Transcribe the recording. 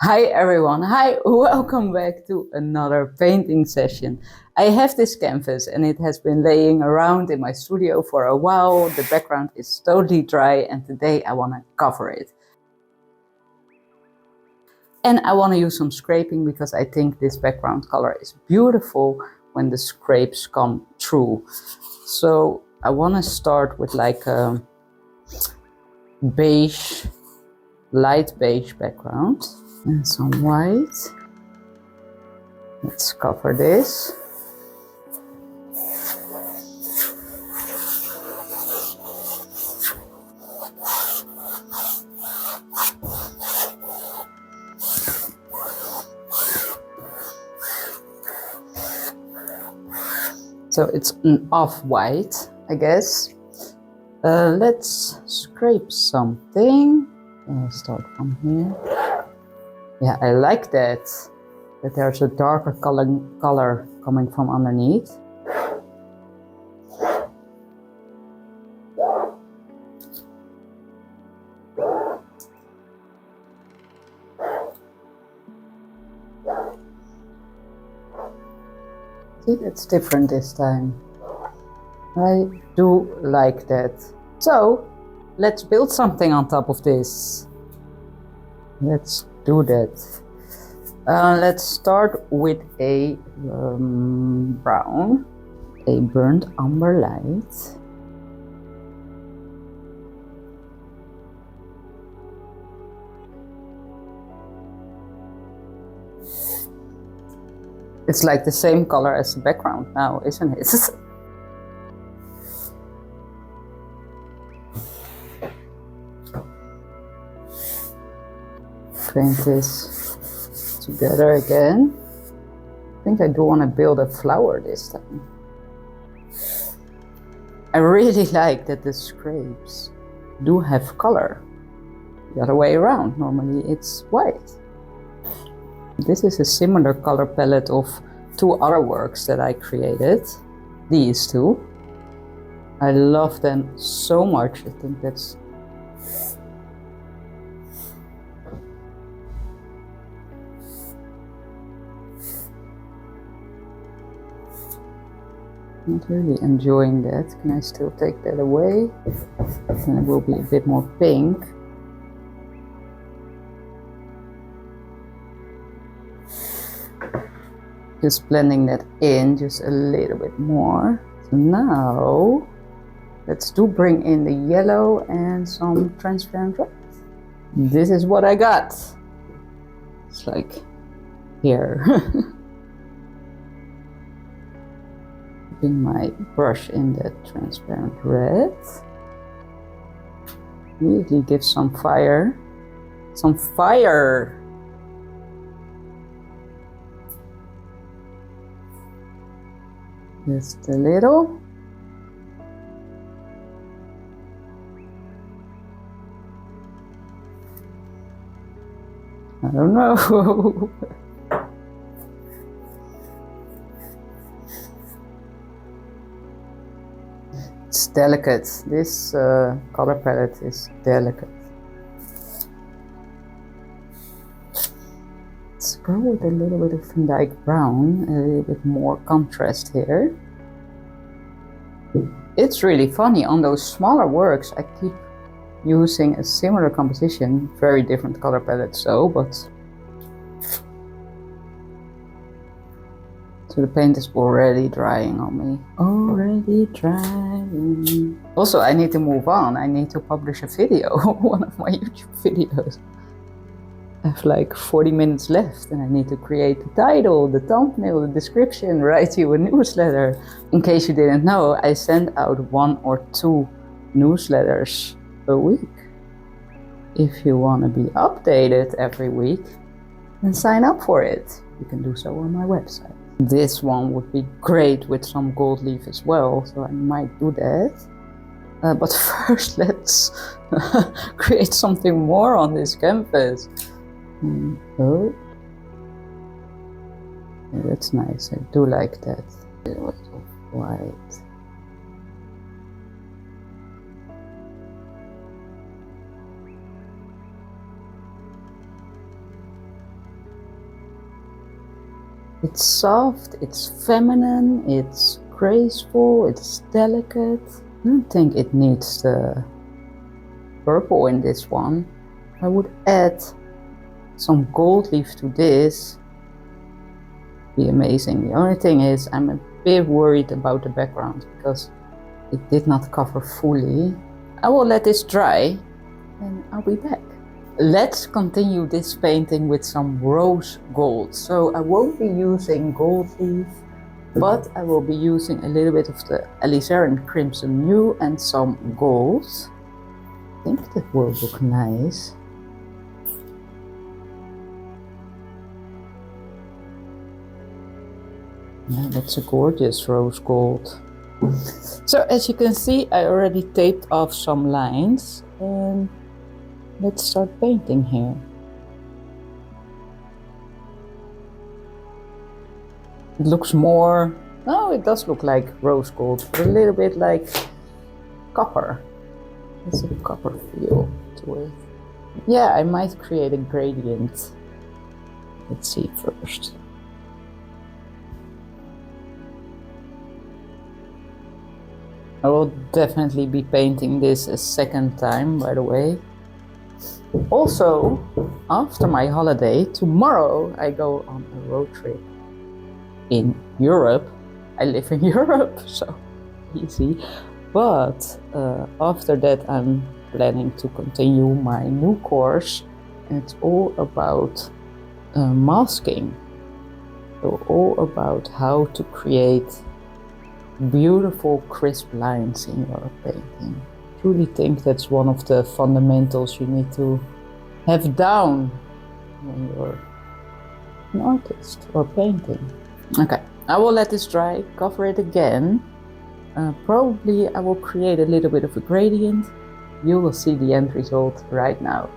Hi everyone, hi, welcome back to another painting session. I have this canvas and it has been laying around in my studio for a while. The background is totally dry and today I want to cover it. And I want to use some scraping because I think this background color is beautiful when the scrapes come through. So I want to start with like a beige, light beige background. And some white. Let's cover this. So it's an off-white, I guess. Let's scrape something. I'll start from here. Yeah, I like that there's a darker color coming from underneath. See, it's different this time. I do like that. So, let's build something on top of this. Let's do that. Let's start with a brown, a burnt umber light. It's like the same color as the background now, isn't it? Paint this together again. I think I do want to build a flower this time. I really like that the scrapes do have color. The other way around, normally it's white. This is a similar color palette of two other works that I created. These two. I love them so much. I think that's not really enjoying that. Can I still take that away? Then it will be a bit more pink. Just blending that in just a little bit more. So now let's bring in the yellow and some transparent red. This is what I got. It's like here. Putting my brush in that transparent red. Immediately give some fire. Some fire! Just a little. I don't know. It's delicate. This color palette is delicate. Let's go with a little bit of Van Dyke brown, a little bit more contrast here. It's really funny, on those smaller works I keep using a similar composition, very different color palette but so the paint is already drying on me. Already drying. Also, I need to move on. I need to publish a video, one of my YouTube videos. I have like 40 minutes left and I need to create the title, the thumbnail, the description, write you a newsletter. In case you didn't know, I send out 1 or 2 newsletters a week. If you want to be updated every week, then sign up for it. You can do so on my website. This one would be great with some gold leaf as well, so I might do that. But first let's create something more on this canvas. Oh, yeah, that's nice. I do like that. A little bit of white. It's soft, it's feminine, it's graceful, it's delicate. I don't think it needs the purple in this one. I would add some gold leaf to this. Be amazing. The only thing is I'm a bit worried about the background because it did not cover fully. I will let this dry and I'll be back. Let's continue this painting with some rose gold. So I won't be using gold leaf, but I will be using a little bit of the alizarin crimson hue and some gold. I think that will look nice. Yeah, that's a gorgeous rose gold. So as you can see, I already taped off some lines and let's start painting here. It looks more, no, it does look like rose gold, but a little bit like copper. There's a copper feel to it. Yeah, I might create a gradient. Let's see first. I will definitely be painting this a second time, by the way. Also, after my holiday, tomorrow I go on a road trip in Europe. I live in Europe, so easy. But after that I'm planning to continue my new course. And it's all about masking. So all about how to create beautiful crisp lines in your painting. I truly think that's one of the fundamentals you need to have down when you're an artist or painting. Okay, I will let this dry, cover it again. Probably I will create a little bit of a gradient. You will see the end result right now.